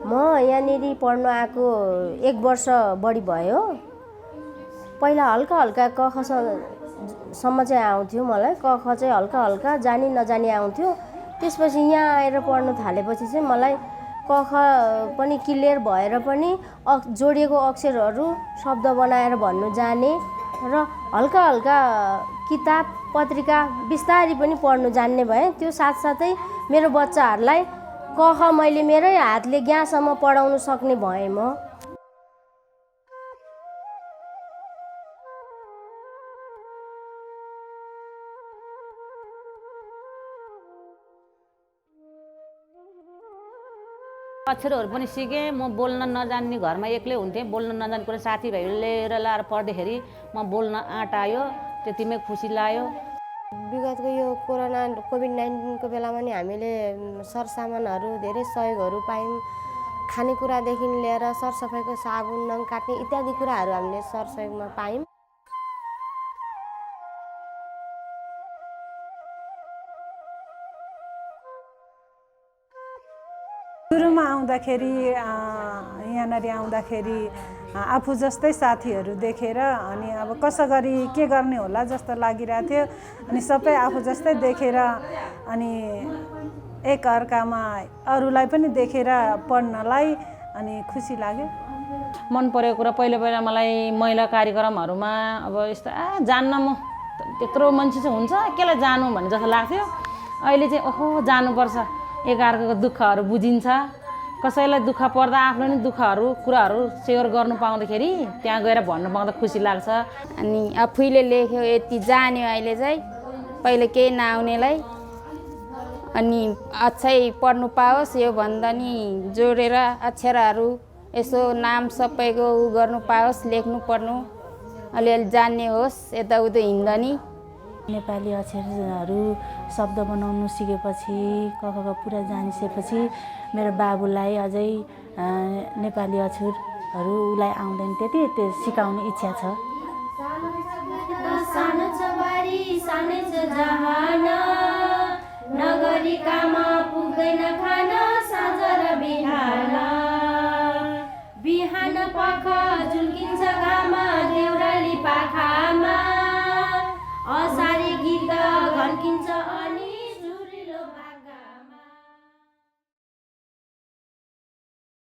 म यहाँनिर पढ्न आएको 1 वर्ष बढी भयो। पहिला हल्का हल्का क ख सम्म चाहिँ आउँथ्यो मलाई। क ख चाहिँ हल्का हल्का जानी नजानी आउँथ्यो। त्यसपछि यहाँ आएर पढ्न थालेपछि चाहिँ मलाई क ख पनि क्लियर भएर पनि जोडिएको अक्षरहरू शब्द बनाएर भन्नु जाने र हल्का हल्का किताब पत्रिका बिस्तारी पनि पढ्नु जान्ने भएँ। त्यो साथसाथै मेरो बच्चाहरूलाई क ख मैले मेरै हातले ज्ञासम्म पढाउन सक्ने भएँ म। अक्षरहरू पनि सिकेँ। म बोल्न नजान्ने घरमा एक्लै हुन्थेँ, बोल्न नजान्ने कुरा साथीभाइले लिएर लाएर पढ्दाखेरि म बोल्न आँट आयो, त्यतिमै खुसी लाग्यो। विगतको यो कोरोना कोभिड-19को बेलामा नि हामीले सरसामानहरू धेरै सहयोगहरू पायौँ। खानेकुरादेखि लिएर सरसफाइको साबुन नङ काट्ने इत्यादि कुराहरू हामीले सरसहयोगमा पायौँ। सुरुमा आउँदाखेरि यहाँनिर आउँदाखेरि आफू जस्तै साथीहरू देखेर अनि अब कसो गरी के गर्ने होला जस्तो लागिरहेको थियो। अनि सबै आफू जस्तै देखेर अनि एकअर्कामा अरूलाई पनि देखेर पढ्नलाई अनि खुसी लाग्यो। मन परेको कुरा पहिला मलाई महिला कार्यक्रमहरूमा अब यस्तो जान्न म त्यत्रो मान्छे चाहिँ हुन्छ केलाई जानु भन्ने जस्तो लाग्थ्यो। अहिले चाहिँ ओहो जानुपर्छ, एकअर्काको दुःखहरू बुझिन्छ। कसैलाई दुःख पर्दा आफ्नो नि दुःखहरू कुराहरू सेयर गर्नु पाउँदाखेरि त्यहाँ गएर भन्नु पाउँदा खुसी लाग्छ। अनि आफैले लेख्यो यति जान्यो अहिले चाहिँ, पहिले केही नआउनेलाई अनि अक्षै पढ्नु पाओस् यो भन्दा नि जोडेर अक्षरहरू यसो नाम सबैको उ गर्नु पाओस्, लेख्नु पढ्नु अलिअलि जान्ने होस्, यताउता हिँड्दा नि। नेपाली अक्षरहरू शब्द बनाउनु सिकेपछि क ख ग पुरा जानिसकेपछि मेरो बाबुलाई अझै नेपाली अक्षरहरू उसलाई आउँदैन त्यति त्यो सिकाउने इच्छा छ।